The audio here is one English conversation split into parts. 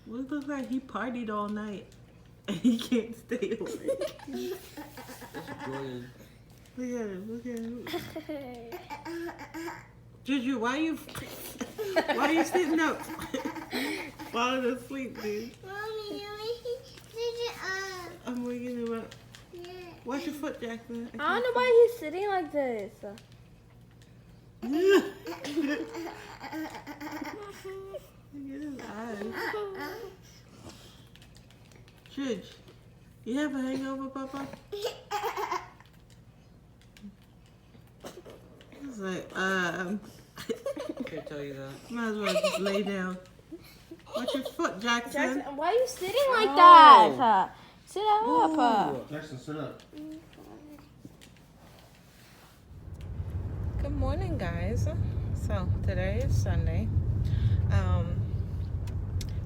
What looks like he partied all night and he can't stay awake. Look at him, look at him. Juju, why you sitting up? Falling asleep, dude. Mommy, I'm waking him up. Watch your foot, Jaxson. I don't know why he's sitting like this. Look at his eyes. Juj, you have a hangover, Papa? He's like, Can't tell you that. might as well just lay down. Watch your foot, Jaxson. Jaxson, why are you sitting like that? Sit up. Jaxson, sit up. Good morning, guys. So today is Sunday.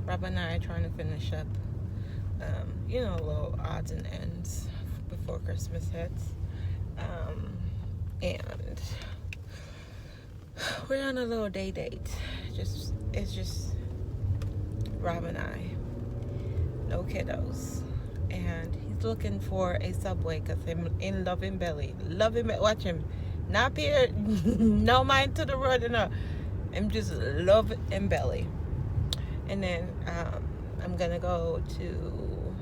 Rob and I are trying to finish up, little odds and ends before Christmas hits. And we're on a little day date. It's just Rob and I, no kiddos, and he's looking for a Subway because I'm in loving belly. Watch him. Not here, no mind to the road, no. I'm just love and belly. And then I'm gonna go to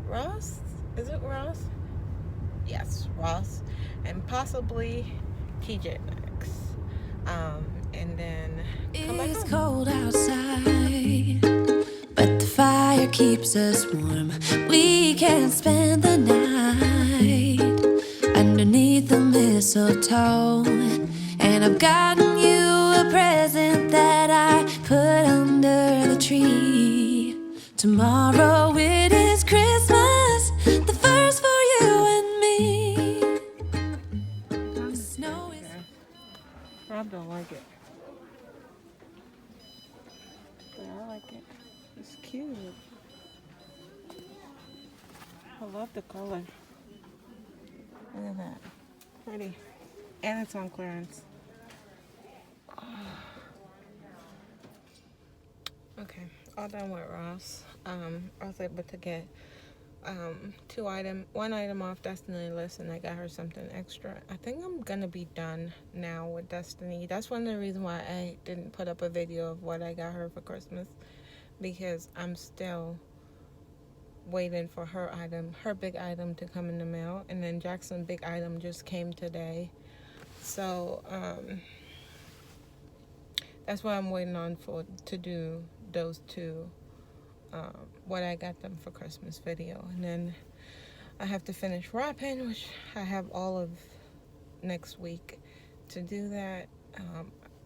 Ross. Is it Ross? Yes, Ross, and possibly TJ Maxx. And then come back It's home. cold outside, but the fire keeps us warm. We can spend the night underneath the mistletoe, and I've gotten you a present that I put under the tree. Tomorrow it is Christmas, the first for you and me. The snow is... Rob don't like it. But I like it. It's cute. I love the color. Look at that. Pretty. And it's on clearance. Okay, all done with Ross. I was able to get one item off Destiny list, and I got her something extra. I think I'm gonna be done now with Destiny. That's one of the reasons why I didn't put up a video of what I got her for Christmas, because I'm still waiting for her big item to come in the mail, and then Jackson's big item just came today. So that's why I'm waiting on to do those two, what I got them for Christmas video. And then I have to finish wrapping, which I have all of next week to do that.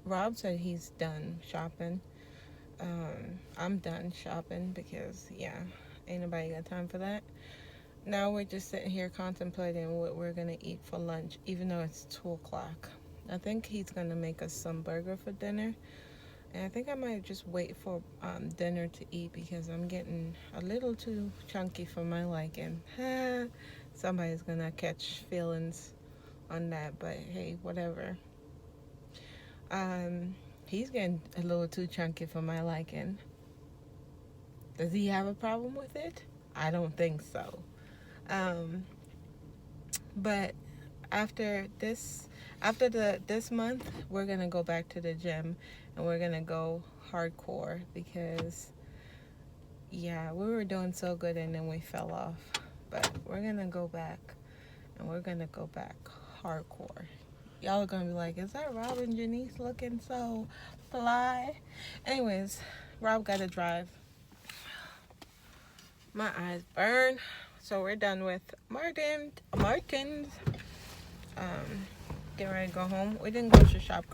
Rob said he's done shopping. I'm done shopping because, ain't nobody got time for that. Now we're just sitting here contemplating what we're going to eat for lunch, even though it's 2 o'clock. I think he's going to make us some burger for dinner. And I think I might just wait for dinner to eat because I'm getting a little too chunky for my liking. Somebody's going to catch feelings on that, but hey, whatever. He's getting a little too chunky for my liking. Does he have a problem with it? I don't think so. But after this month, we're gonna go back to the gym and we're gonna go hardcore because we were doing so good and then we fell off. But we're gonna go back and we're gonna go back hardcore. Y'all are gonna be like, is that Rob and Janice looking so fly? Anyways, Rob gotta drive. My eyes burn. So we're done with Martin's. Getting ready to go home. We didn't grocery shop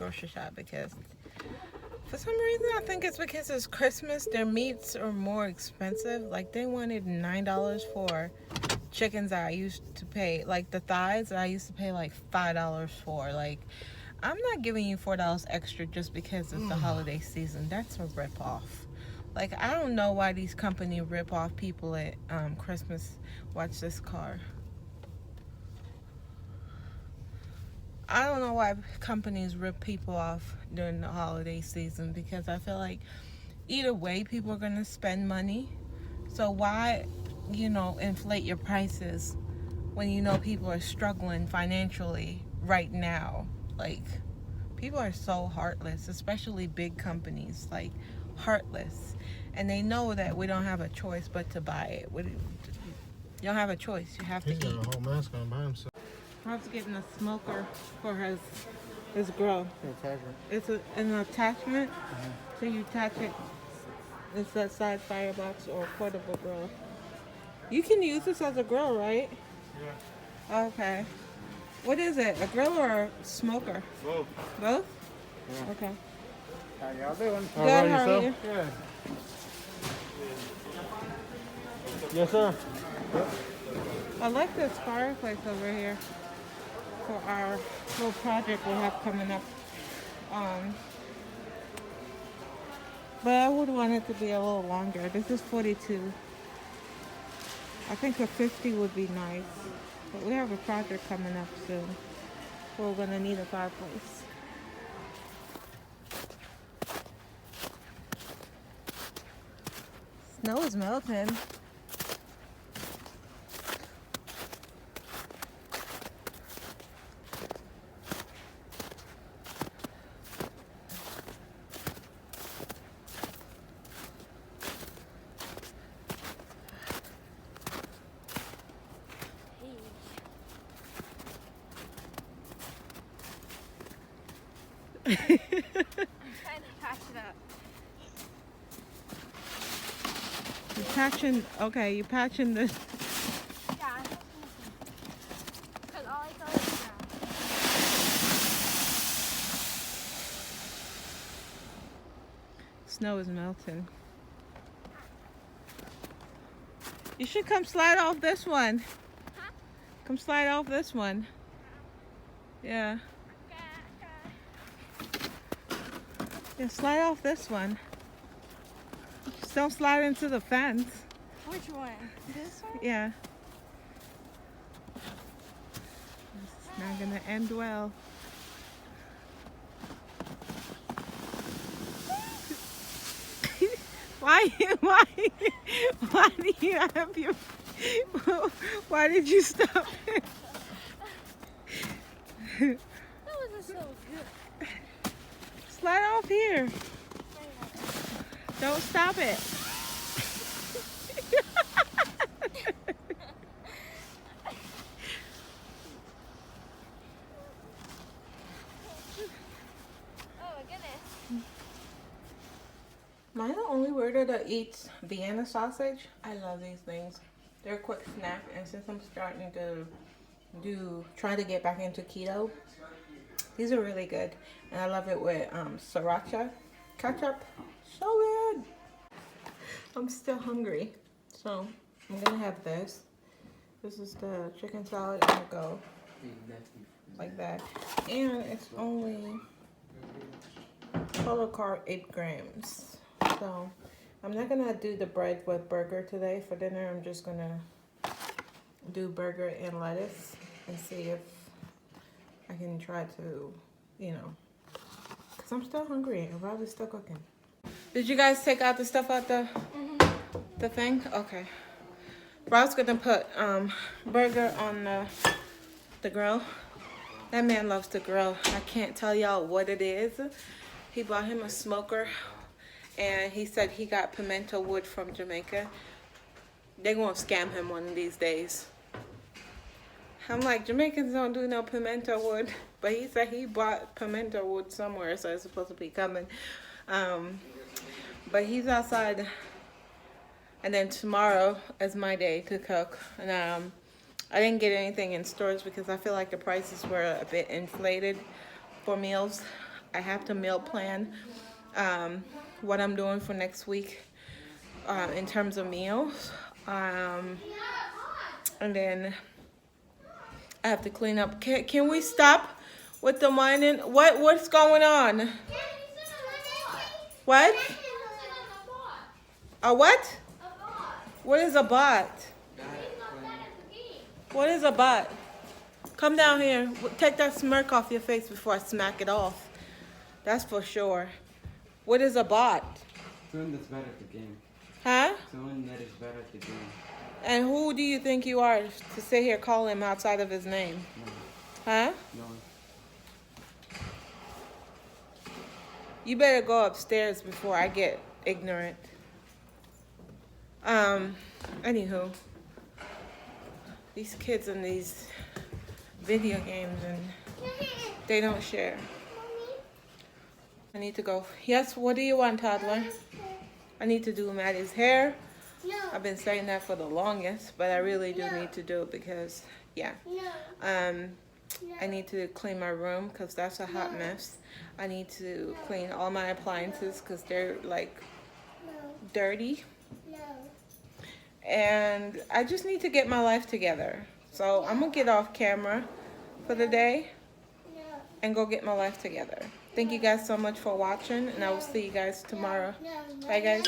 because for some reason, I think it's because it's Christmas, their meats are more expensive. Like they wanted $9 for chickens that I used to pay, like the thighs that I used to pay like $5 for. Like, I'm not giving you $4 extra just because it's the holiday season. That's a ripoff. Like, I don't know why these companies rip off people at Christmas. Watch this car. I don't know why companies rip people off during the holiday season, because I feel like either way people are going to spend money. So why, inflate your prices when people are struggling financially right now? Like, people are so heartless, especially big companies, like heartless. And they know that we don't have a choice but to buy it. You don't have a choice. You have to eat. He's got a whole mask on by himself. Rob's getting a smoker for his grill. It's an attachment, so you attach it. It's that side firebox or portable grill. You can use this as a grill, right? Yeah. Okay. What is it? A grill or a smoker? Both. Both? Yeah. Okay. How y'all doing? Good, how are you? Good. Yes, sir. I like this fireplace over here for our little project we have coming up. But I would want it to be a little longer. This is 42. I think a 50 would be nice. But we have a project coming up soon. So we're going to need a fireplace. Snow is melting. I'm trying to patch it up. You're patching this. Yeah, because all I saw was ground. Snow is melting. You should come slide off this one. Huh? Come slide off this one. Yeah. Yeah, slide off this one. Just don't slide into the fence. Which one? This one? Yeah. It's not gonna end well. Why do you have your, why did you stop it? That wasn't so good. Slide off here. Don't stop it. Oh my goodness. Am I the only weirdo that eats Vienna sausage? I love these things. They're a quick snack, and since I'm starting to try to get back into keto, these are really good. And I love it with sriracha ketchup. So good. I'm still hungry, so I'm gonna have this. This is the chicken salad on the go, like that. And it's only total carb 8 grams. So I'm not gonna do the bread with burger today for dinner. I'm just gonna do burger and lettuce and see if I can try to, because I'm still hungry and Rob is still cooking. Did you guys take out the stuff out the thing? Okay. Rob's gonna put burger on the grill. That man loves to grill. I can't tell y'all what it is. He bought him a smoker, and he said he got pimento wood from Jamaica. They're gonna scam him one of these days. I'm like, Jamaicans don't do no pimento wood, but he said he bought pimento wood somewhere, so it's supposed to be coming. But he's outside, and then tomorrow is my day to cook. And I didn't get anything in stores because I feel like the prices were a bit inflated for meals. I have to meal plan what I'm doing for next week in terms of meals. And then I have to clean up. Can we stop with the whining? What's going on? What? A what? What is a bot? What is a bot? Come down here. Take that smirk off your face before I smack it off. That's for sure. What is a bot? Someone that's better at the game. Huh? Someone that is better at the game. And who do you think you are to sit here calling him outside of his name? No. Huh? No. You better go upstairs before I get ignorant. Anywho. These kids in these video games and they don't share. I need to go. Yes, what do you want, toddler? I need to do Maddie's hair. I've been saying that for the longest, but I really do need to do it because, yeah. I need to clean my room because that's a hot mess. I need to clean all my appliances because they're like dirty. And I just need to get my life together. So I'm going to get off camera for the day and go get my life together. Thank you guys so much for watching, and I will see you guys tomorrow. Bye, guys.